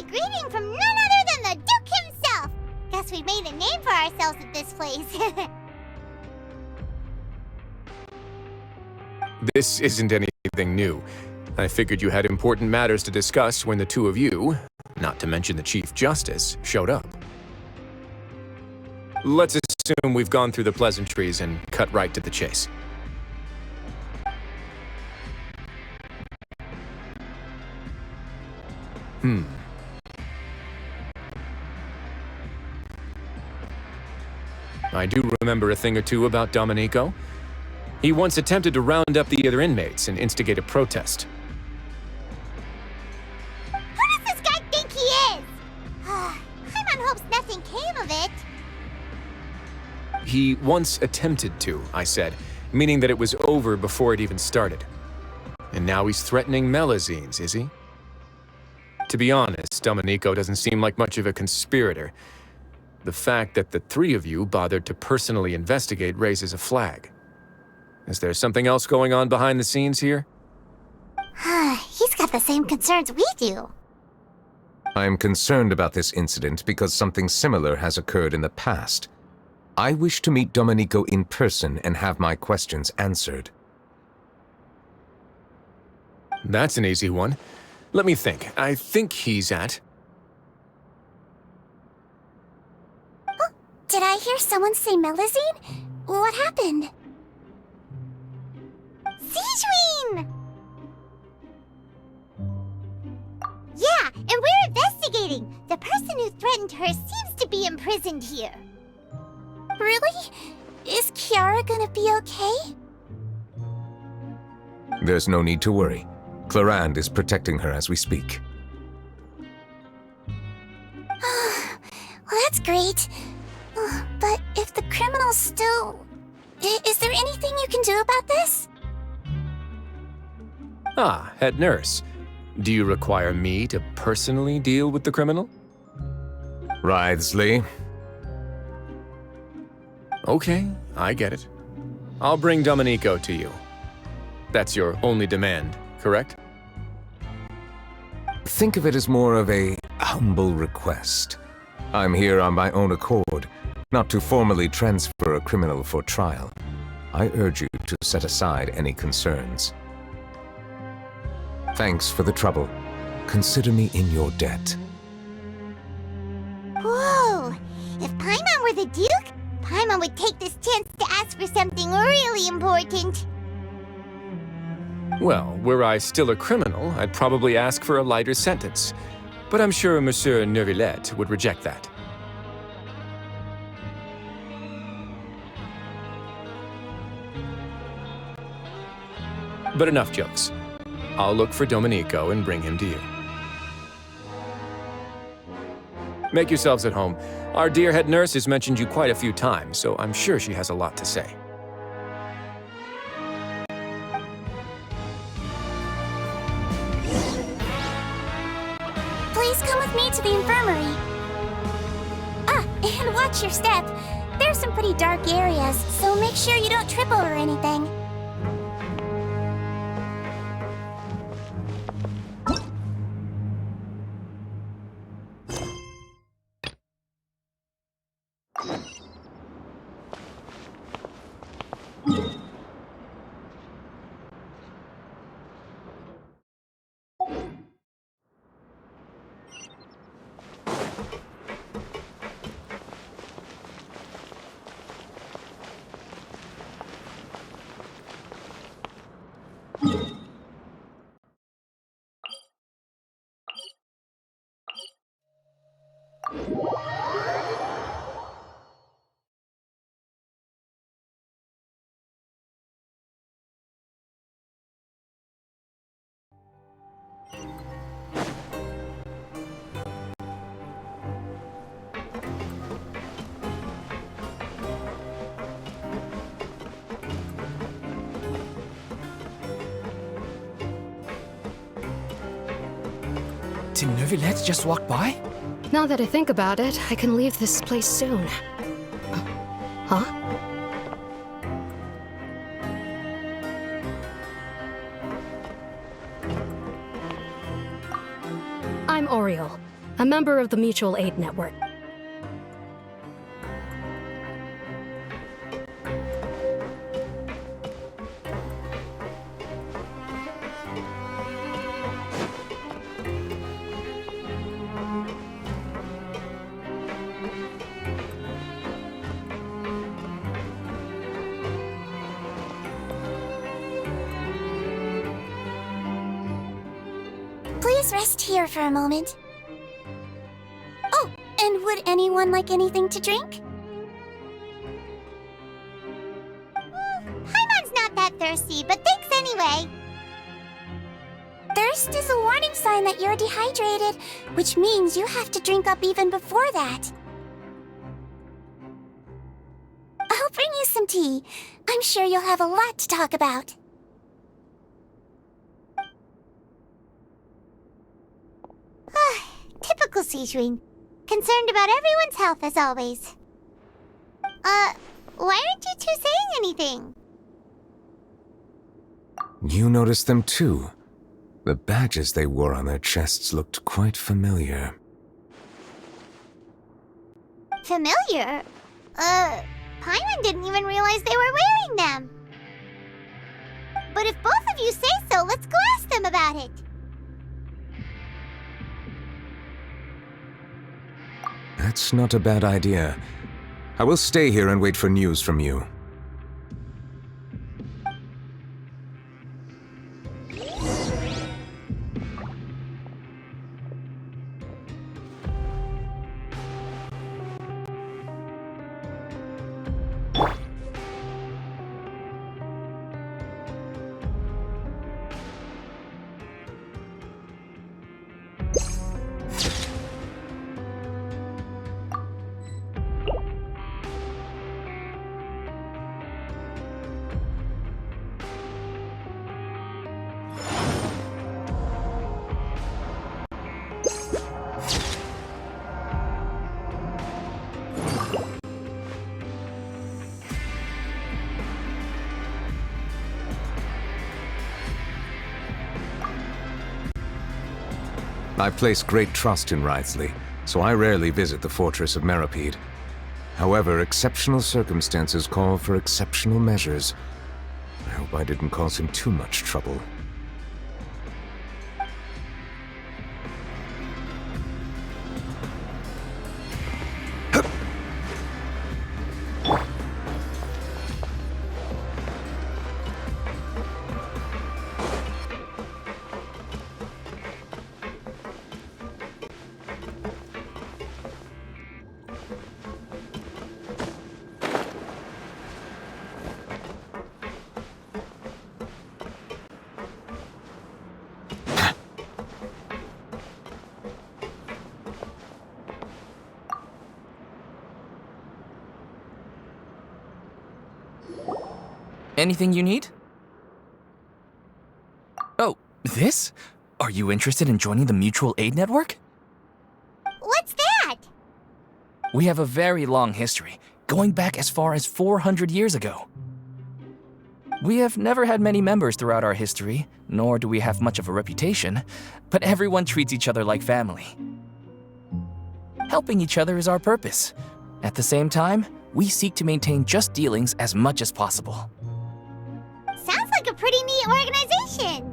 a greeting from none other than the Duke himself! Guess we made a name for ourselves at this place. This isn't anything new. I figured you had important matters to discuss when the two of you, not to mention the Chief Justice, showed up. Let's assume we've gone through the pleasantries and cut right to the chase. I do remember a thing or two about Domenico. He once attempted to round up the other inmates and instigate a protest. Who does this guy think he is? Paimon hopes nothing came of it. He once attempted to, I said, meaning that it was over before it even started. And now he's threatening Melazines, is he? To be honest, Domenico doesn't seem like much of a conspirator. The fact that the three of you bothered to personally investigate raises a flag. Is there something else going on behind the scenes here? He's got the same concerns we do. I'm concerned about this incident because something similar has occurred in the past. I wish to meet Domenico in person and have my questions answered. That's an easy one. Let me think. I think he's at... Did I hear someone say Melazine? What happened? Siegeween! Yeah, and we're investigating. The person who threatened her seems to be imprisoned here. Really? Is Kiara gonna be okay? There's no need to worry. Clarande is protecting her as we speak. Well, that's great. But if the criminal's still... Is there anything you can do about this? Ah, head nurse. Do you require me to personally deal with the criminal? Wriothesley. Okay, I get it. I'll bring Domenico to you. That's your only demand, correct? Think of it as more of a humble request. I'm here on my own accord, not to formally transfer a criminal for trial. I urge you to set aside any concerns. Thanks for the trouble. Consider me in your debt. Whoa! If Paimon were the Duke, Paimon would take this chance to ask for something really important. Well, were I still a criminal, I'd probably ask for a lighter sentence. But I'm sure Monsieur Neuvillette would reject that. But enough jokes. I'll look for Domenico and bring him to you. Make yourselves at home. Our dear head nurse has mentioned you quite a few times, so I'm sure she has a lot to say. Please come with me to the infirmary. Ah, and watch your step. There's some pretty dark areas, so make sure you don't trip over anything. Did Neuvillette just walk by? Now that I think about it, I can leave this place soon. Huh? I'm Oriole. A member of the Mutual Aid Network. Please rest here for a moment. Oh, and would anyone like anything to drink? Paimon's not that thirsty, but thanks anyway. Thirst is a warning sign that you're dehydrated, which means you have to drink up even before that. I'll bring you some tea. I'm sure you'll have a lot to talk about. Typical Sijuin. Concerned about everyone's health as always. Why aren't you two saying anything? You noticed them too. The badges they wore on their chests looked quite familiar. Familiar? Paimon didn't even realize they were wearing them. But if both of you say so, let's go ask them about it. That's not a bad idea. I will stay here and wait for news from you. I place great trust in Wriothesley, so I rarely visit the fortress of Meripede. However, exceptional circumstances call for exceptional measures. I hope I didn't cause him too much trouble. Anything you need? Oh, this? Are you interested in joining the Mutual Aid Network? What's that? We have a very long history, going back as far as 400 years ago. We have never had many members throughout our history, nor do we have much of a reputation, but everyone treats each other like family. Helping each other is our purpose. At the same time, we seek to maintain just dealings as much as possible. Sounds like a pretty neat organization.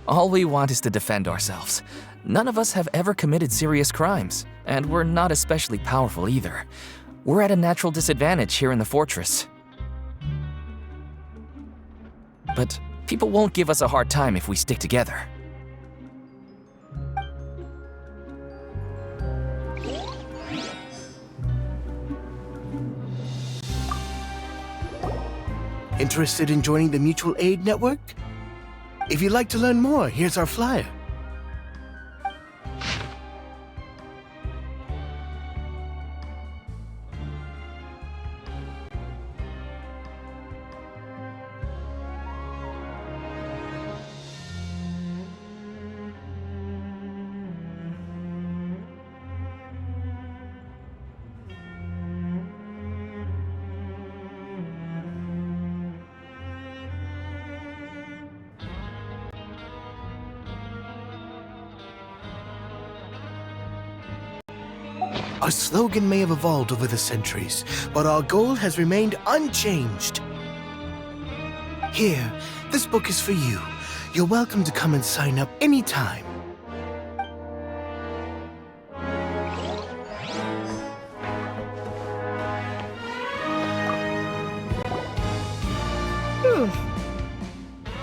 All we want is to defend ourselves. None of us have ever committed serious crimes, and we're not especially powerful either. We're at a natural disadvantage here in the fortress. But people won't give us a hard time if we stick together. Interested in joining the Mutual Aid Network? If you'd like to learn more, here's our flyer. Our slogan may have evolved over the centuries, but our goal has remained unchanged. Here, this book is for you. You're welcome to come and sign up anytime.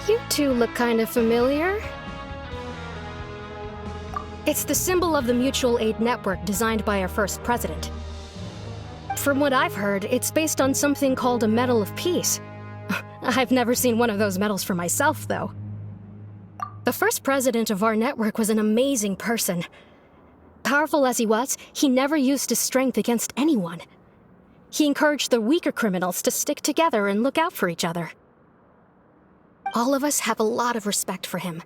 You two look kind of familiar. It's the symbol of the mutual aid network designed by our first president. From what I've heard, it's based on something called a Medal of Peace. I've never seen one of those medals for myself, though. The first president of our network was an amazing person. Powerful as he was, he never used his strength against anyone. He encouraged the weaker criminals to stick together and look out for each other. All of us have a lot of respect for him.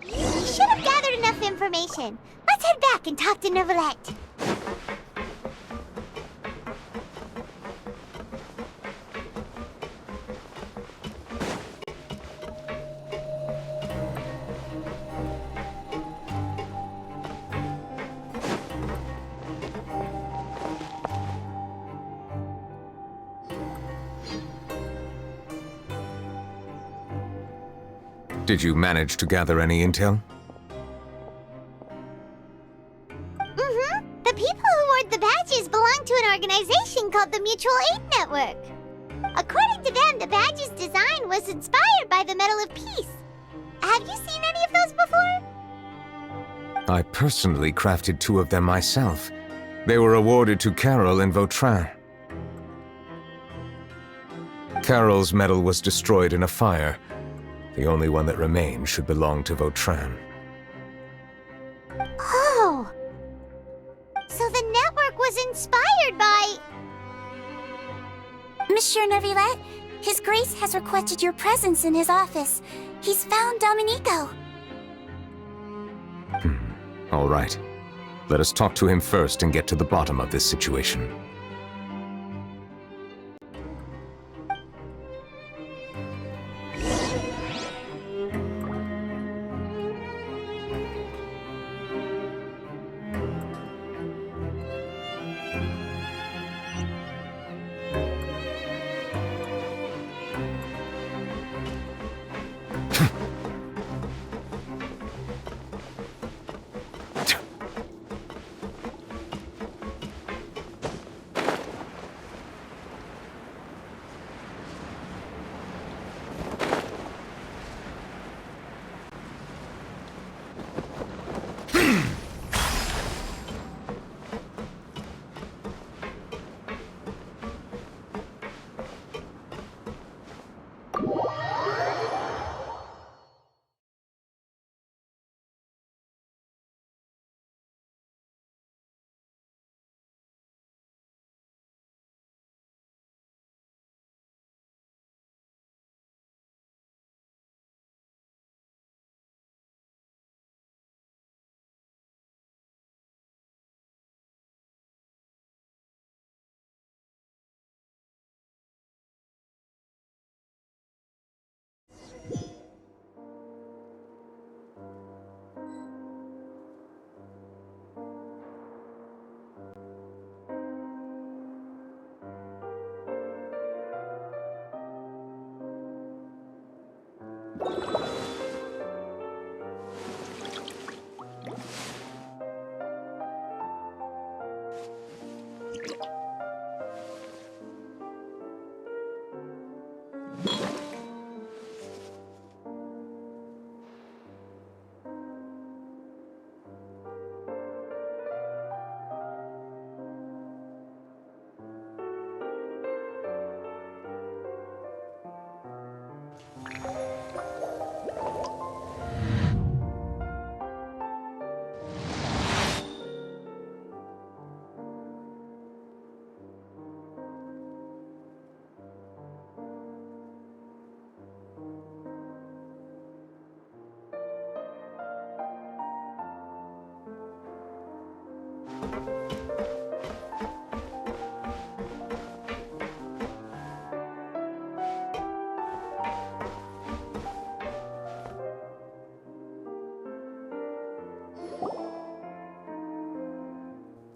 We should have gathered enough information. Let's head back and talk to Neuvillette. Did you manage to gather any intel? The people who wore the badges belong to an organization called the Mutual Aid Network. According to them, the badge's design was inspired by the Medal of Peace. Have you seen any of those before? I personally crafted 2 of them myself. They were awarded to Carol and Vautrin. Carol's medal was destroyed in a fire. The only one that remained should belong to Vautrin. Oh! So the network was inspired by... Monsieur Neuvillette, His Grace has requested your presence in his office. He's found Domenico. All right. Let us talk to him first and get to the bottom of this situation.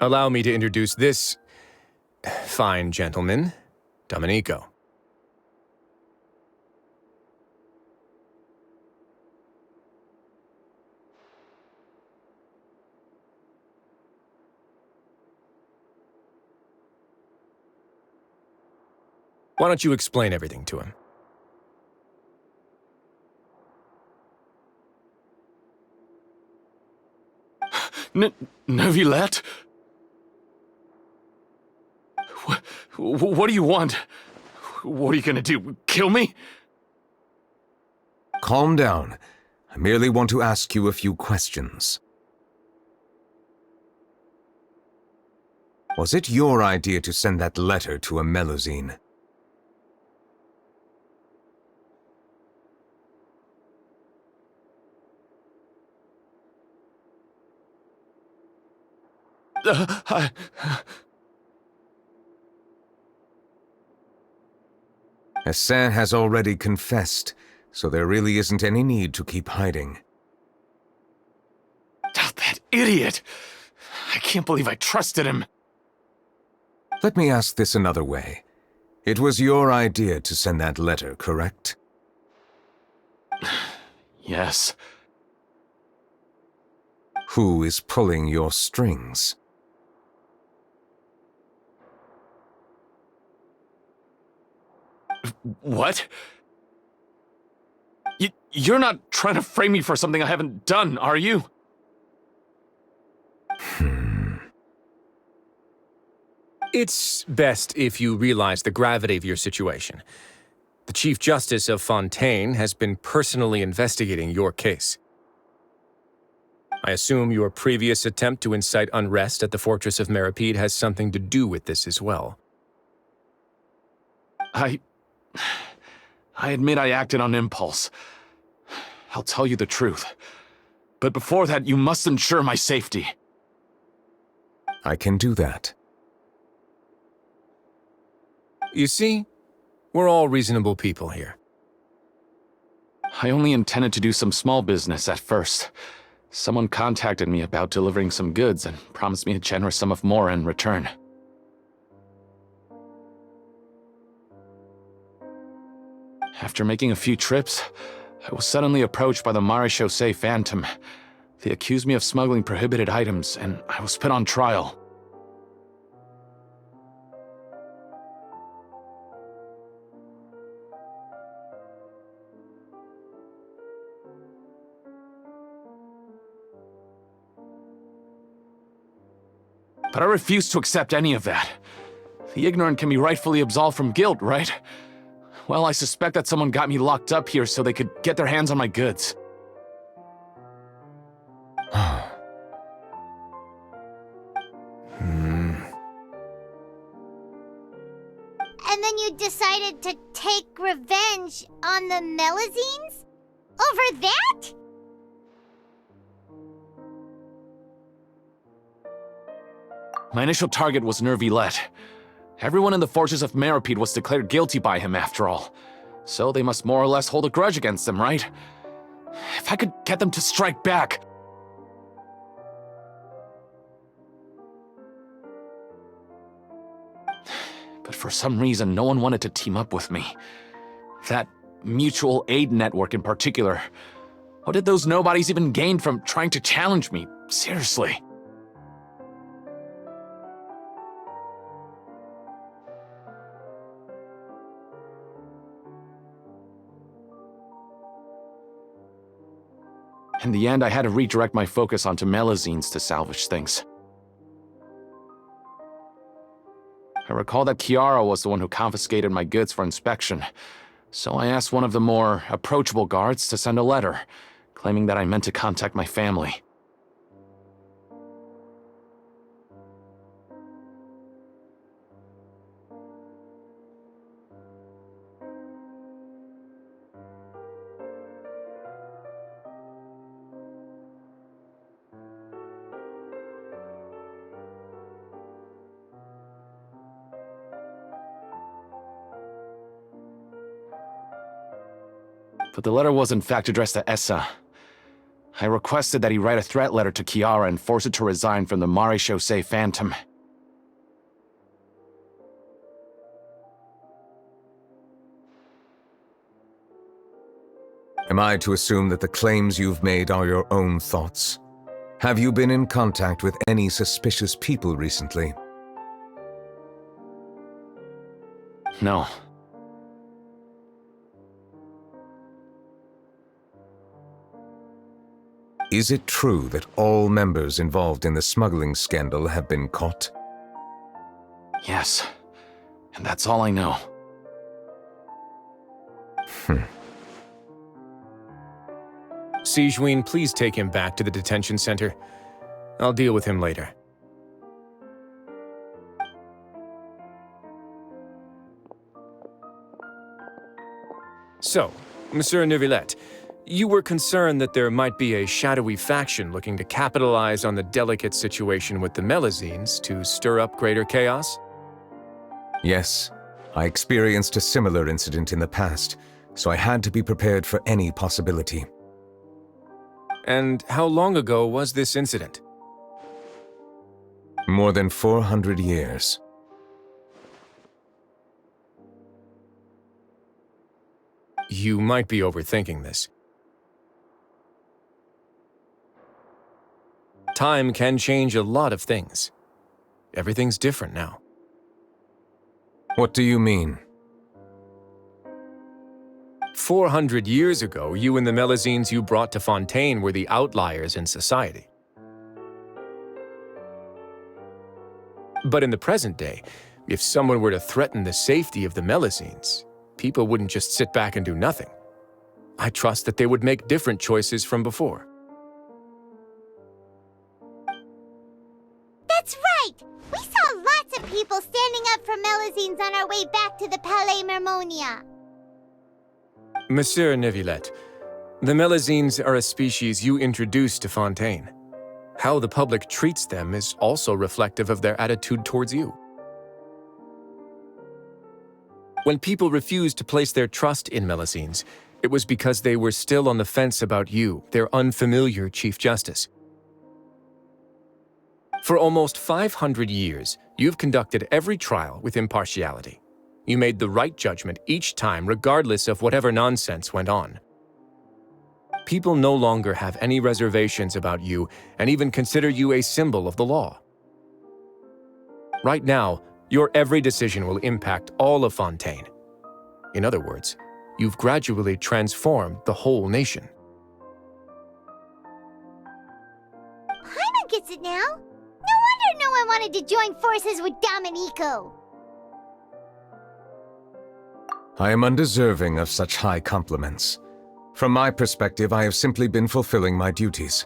Allow me to introduce this fine gentleman, Domenico. Why don't you explain everything to him? Neuvillette? What do you want? What are you gonna do? Kill me? Calm down. I merely want to ask you a few questions. Was it your idea to send that letter to a Melusine? Hassan has already confessed, so there really isn't any need to keep hiding. That idiot! I can't believe I trusted him. Let me ask this another way. It was your idea to send that letter, correct? Yes. Who is pulling your strings? What? You're not trying to frame me for something I haven't done, are you? It's best if you realize the gravity of your situation. The Chief Justice of Fontaine has been personally investigating your case. I assume your previous attempt to incite unrest at the Fortress of Meripede has something to do with this as well. I admit I acted on impulse. I'll tell you the truth. But before that, you must ensure my safety. I can do that. You see, we're all reasonable people here. I only intended to do some small business at first. Someone contacted me about delivering some goods and promised me a generous sum of more in return. After making a few trips, I was suddenly approached by the Marechaussee Phantom. They accused me of smuggling prohibited items, and I was put on trial. But I refuse to accept any of that. The ignorant can be rightfully absolved from guilt, right? Well, I suspect that someone got me locked up here so they could get their hands on my goods. And then you decided to take revenge on the Melusines? Over that? My initial target was Neuvillette. Everyone in the Fortress of Meripede was declared guilty by him, after all. So they must more or less hold a grudge against him, right? If I could get them to strike back... But for some reason, no one wanted to team up with me. That mutual aid network in particular. What did those nobodies even gain from trying to challenge me? Seriously. In the end, I had to redirect my focus onto Melusines to salvage things. I recall that Chiara was the one who confiscated my goods for inspection, so I asked one of the more approachable guards to send a letter, claiming that I meant to contact my family. But the letter was in fact addressed to Essa. I requested that he write a threat letter to Kiara and force her to resign from the Marechaussee Phantom. Am I to assume that the claims you've made are your own thoughts? Have you been in contact with any suspicious people recently? No. Is it true that all members involved in the smuggling scandal have been caught? Yes. And that's all I know. Sijween, please take him back to the detention center. I'll deal with him later. So, Monsieur Neuvillette, you were concerned that there might be a shadowy faction looking to capitalize on the delicate situation with the Melazines to stir up greater chaos? Yes, I experienced a similar incident in the past, so I had to be prepared for any possibility. And how long ago was this incident? More than 400 years. You might be overthinking this. Time can change a lot of things. Everything's different now. What do you mean? 400 years ago, you and the Melazines you brought to Fontaine were the outliers in society. But in the present day, if someone were to threaten the safety of the Melazines, people wouldn't just sit back and do nothing. I trust that they would make different choices from before. That's right! We saw lots of people standing up for Melazines on our way back to the Palais Mermonia. Monsieur Neuvillette, the Melazines are a species you introduced to Fontaine. How the public treats them is also reflective of their attitude towards you. When people refused to place their trust in Melazines, it was because they were still on the fence about you, their unfamiliar Chief Justice. For almost 500 years, you've conducted every trial with impartiality. You made the right judgment each time, regardless of whatever nonsense went on. People no longer have any reservations about you and even consider you a symbol of the law. Right now, your every decision will impact all of Fontaine. In other words, you've gradually transformed the whole nation. Paimon gets it now. No wonder no one wanted to join forces with Domenico. I am undeserving of such high compliments. From my perspective, I have simply been fulfilling my duties.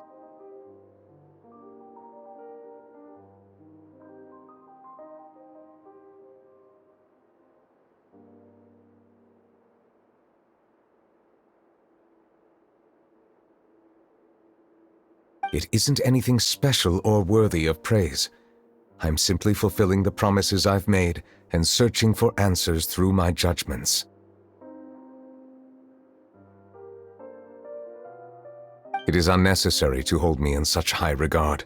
It isn't anything special or worthy of praise. I'm simply fulfilling the promises I've made and searching for answers through my judgments. It is unnecessary to hold me in such high regard.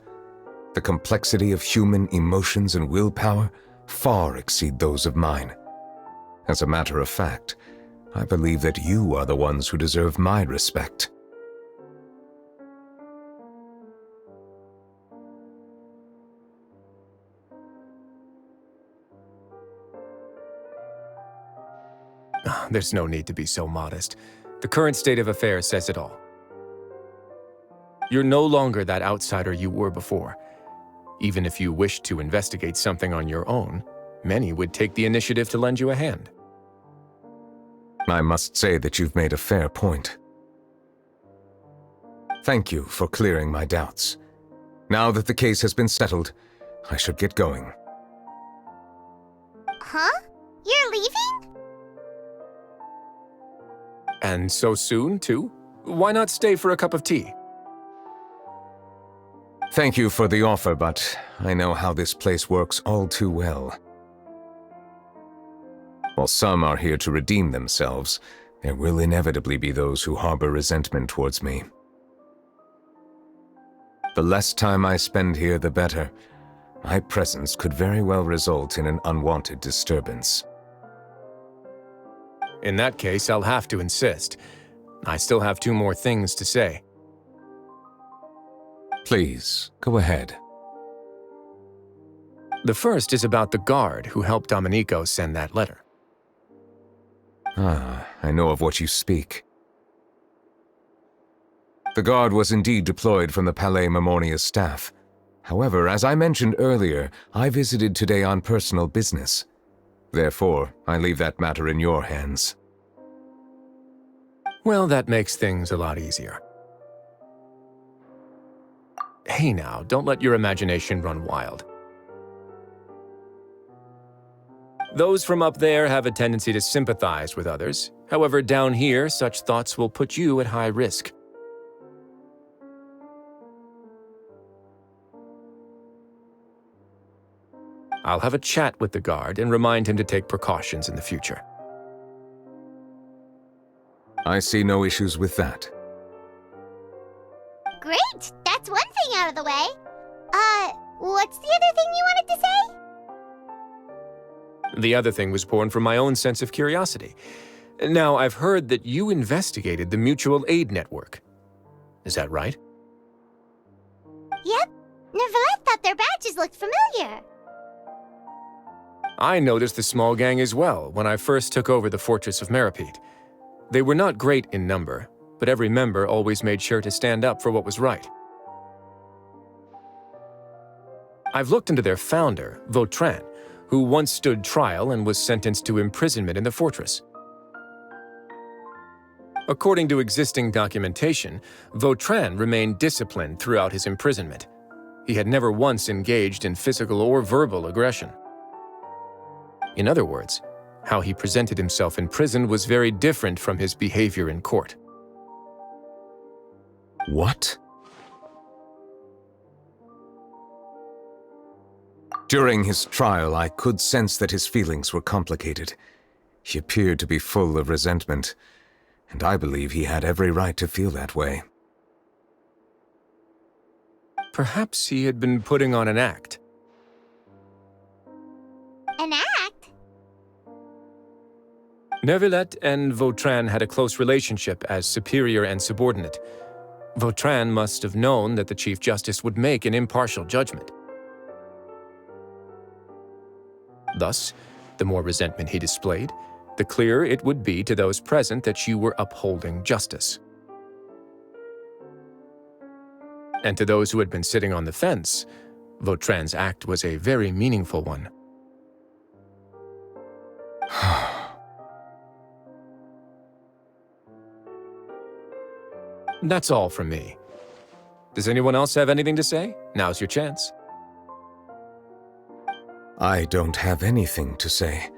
The complexity of human emotions and willpower far exceed those of mine. As a matter of fact, I believe that you are the ones who deserve my respect. There's no need to be so modest. The current state of affairs says it all. You're no longer that outsider you were before. Even if you wished to investigate something on your own, many would take the initiative to lend you a hand. I must say that you've made a fair point. Thank you for clearing my doubts. Now that the case has been settled, I should get going. Huh? You're leaving? And so soon, too? Why not stay for a cup of tea? Thank you for the offer, but I know how this place works all too well. While some are here to redeem themselves, there will inevitably be those who harbor resentment towards me. The less time I spend here, the better. My presence could very well result in an unwanted disturbance. In that case, I'll have to insist. I still have 2 more things to say. Please, go ahead. The first is about the guard who helped Domenico send that letter. Ah, I know of what you speak. The guard was indeed deployed from the Palais Memornia staff. However, as I mentioned earlier, I visited today on personal business. Therefore, I leave that matter in your hands. Well, that makes things a lot easier. Hey now, don't let your imagination run wild. Those from up there have a tendency to sympathize with others. However, down here, such thoughts will put you at high risk. I'll have a chat with the guard and remind him to take precautions in the future. I see no issues with that. Great! That's one thing out of the way. What's the other thing you wanted to say? The other thing was born from my own sense of curiosity. Now, I've heard that you investigated the mutual aid network. Is that right? Yep. Neverlet thought their badges looked familiar. I noticed the small gang as well when I first took over the Fortress of Meripede. They were not great in number, but every member always made sure to stand up for what was right. I've looked into their founder, Vautrin, who once stood trial and was sentenced to imprisonment in the fortress. According to existing documentation, Vautrin remained disciplined throughout his imprisonment. He had never once engaged in physical or verbal aggression. In other words, how he presented himself in prison was very different from his behavior in court. What? During his trial, I could sense that his feelings were complicated. He appeared to be full of resentment, and I believe he had every right to feel that way. Perhaps he had been putting on an act. An act? Neuvillette and Vautrin had a close relationship as superior and subordinate. Vautrin must have known that the Chief Justice would make an impartial judgment. Thus, the more resentment he displayed, the clearer it would be to those present that you were upholding justice. And to those who had been sitting on the fence, Vautrin's act was a very meaningful one. That's all from me. Does anyone else have anything to say? Now's your chance. I don't have anything to say,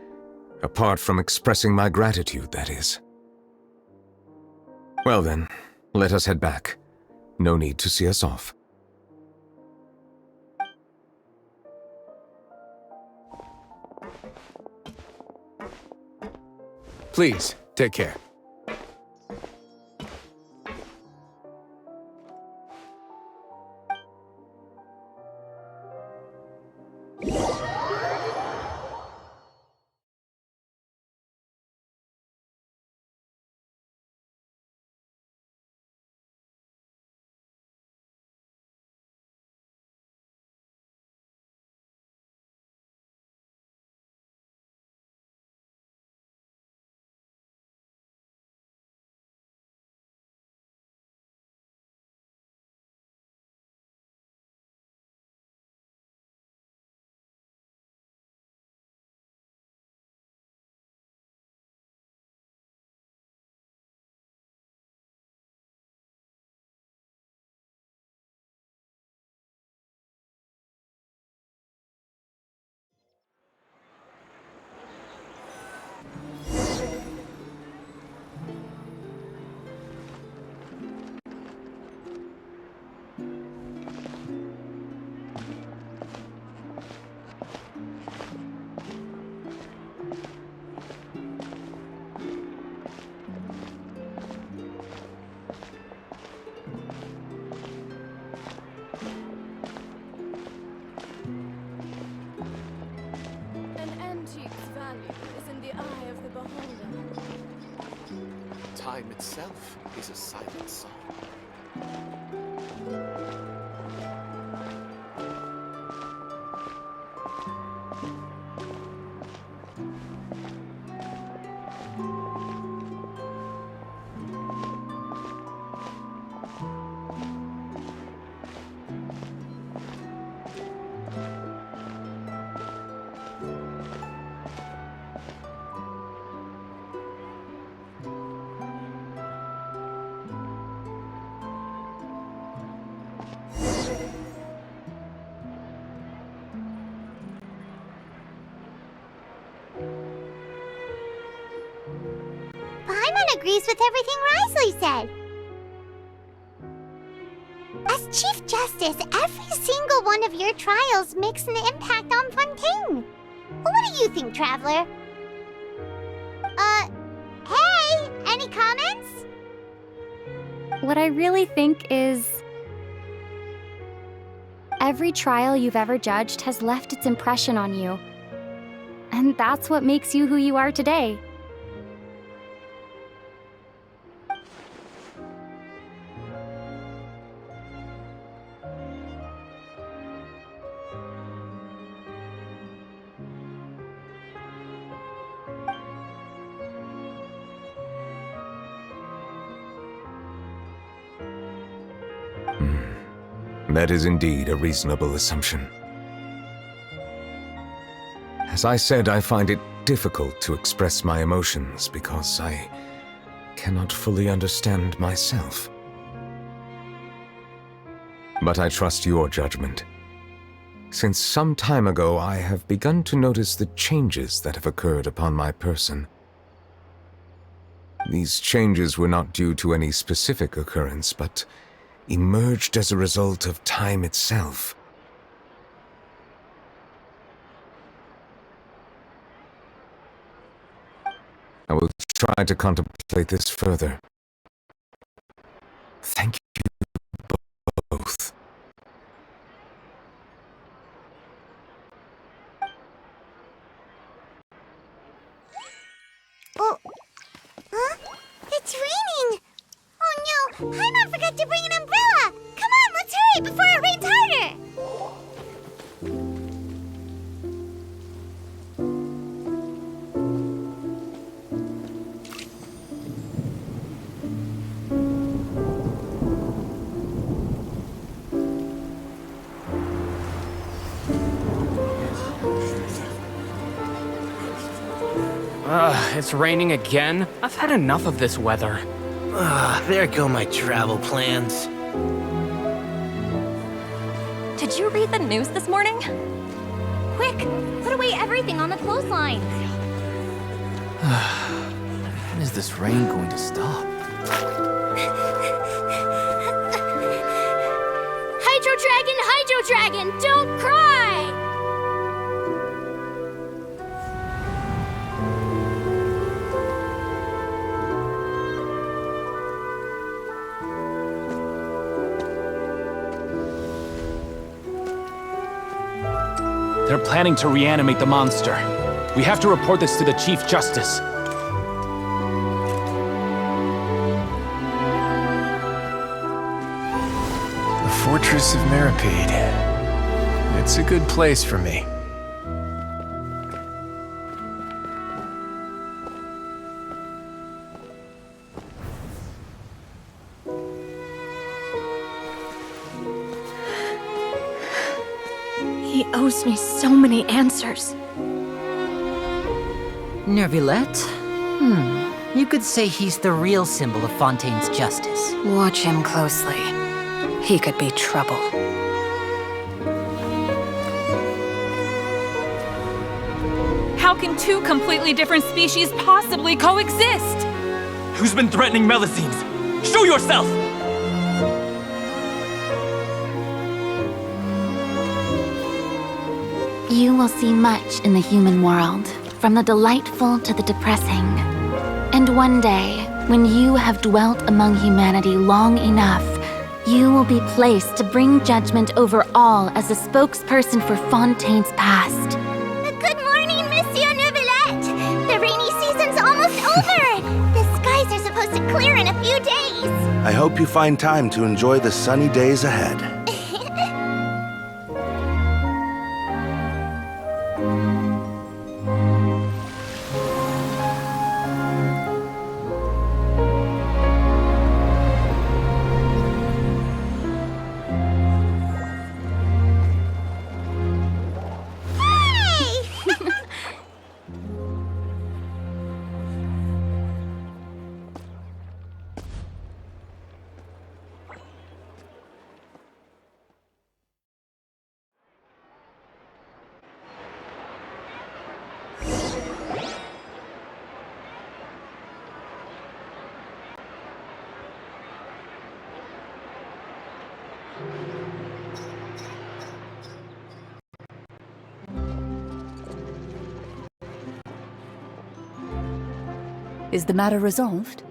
apart from expressing my gratitude, that is. Well then, let us head back. No need to see us off. Please, take care. Time itself is a silent song. Paimon agrees with everything Risley said. As Chief Justice, every single one of your trials makes an impact on Fontaine. What do you think, Traveler? Hey, any comments? What I really think is... every trial you've ever judged has left its impression on you. And that's what makes you who you are today. That is indeed a reasonable assumption. As I said, I find it difficult to express my emotions because I cannot fully understand myself. But I trust your judgment. Since some time ago, I have begun to notice the changes that have occurred upon my person. These changes were not due to any specific occurrence, but emerged as a result of time itself. I will try to contemplate this further. Thank you both. Oh, huh? It's raining! Oh no, Paimon forgot to bring an umbrella! Come on, let's hurry before it rains harder! It's raining again? I've had enough of this weather. There go my travel plans. Did you read the news this morning? Quick, put away everything on the clothesline. When is this rain going to stop? Hydro Dragon, don't cry! They're planning to reanimate the monster. We have to report this to the Chief Justice. The Fortress of Meripede. It's a good place for me. He owes me so many answers. Nervillette? You could say he's the real symbol of Fontaine's justice. Watch him closely. He could be trouble. How can two completely different species possibly coexist? Who's been threatening Melusines? Show yourself! You will see much in the human world, from the delightful to the depressing. And one day, when you have dwelt among humanity long enough, you will be placed to bring judgment over all as a spokesperson for Fontaine's past. Good morning, Monsieur Neuvillette! The rainy season's almost I hope you find time to enjoy the sunny days ahead. Is the matter resolved?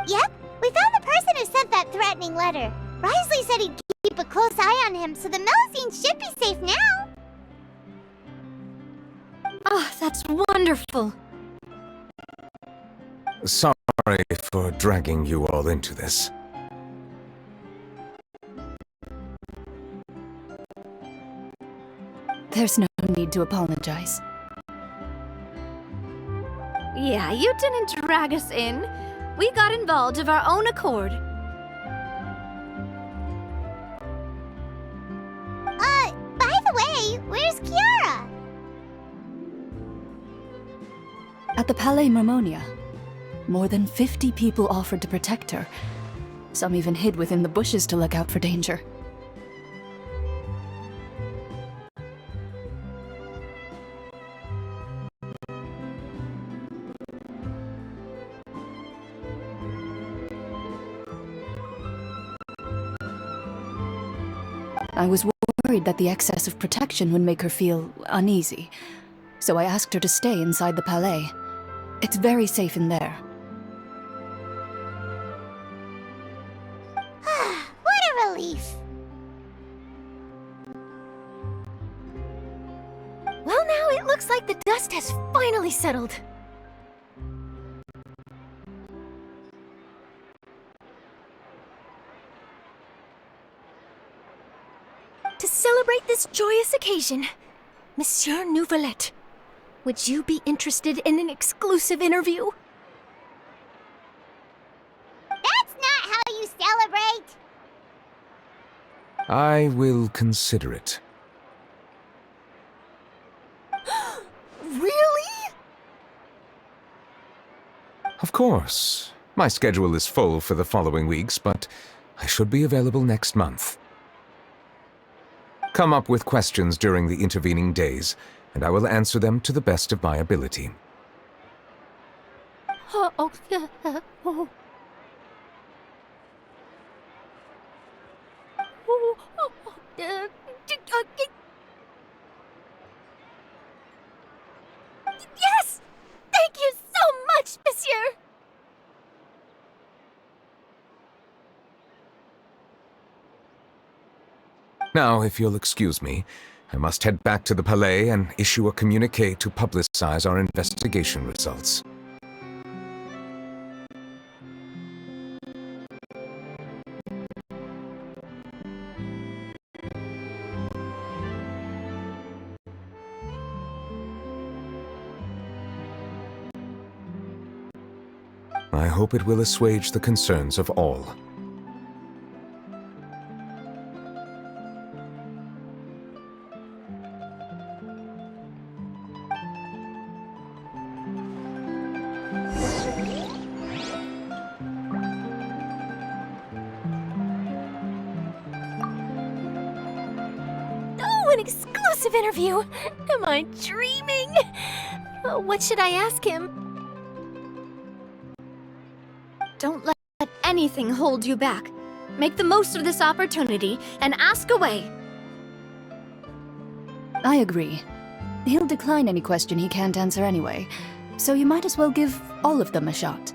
Yep, we found the person who sent that threatening letter. Risley said he'd keep a close eye on him, so the Melusines should be safe now. Oh, that's wonderful. Sorry for dragging you all into this. There's no need to apologize. Yeah, you didn't drag us in. We got involved of our own accord. By the way, where's Kiara? At the Palais Mermonia, more than 50 people offered to protect her. Some even hid within the bushes to look out for danger. I was worried that the excess of protection would make her feel uneasy, so I asked her to stay inside the Palais. It's very safe in there. What a relief. Well, now it looks like the dust has finally settled. To celebrate this joyous occasion, Monsieur Nouvelet, would you be interested in an exclusive interview? That's not how you celebrate. I will consider it. Really? Of course. My schedule is full for the following weeks, but I should be available next month. Come up with questions during the intervening days, and I will answer them to the best of my ability. Yes! Thank you so much, Monsieur! Now, if you'll excuse me, I must head back to the Palais and issue a communiqué to publicize our investigation results. I hope it will assuage the concerns of all. Oh, an exclusive interview! Am I dreaming? What should I ask him? Don't let anything hold you back. Make the most of this opportunity and ask away. I agree. He'll decline any question he can't answer anyway, so you might as well give all of them a shot.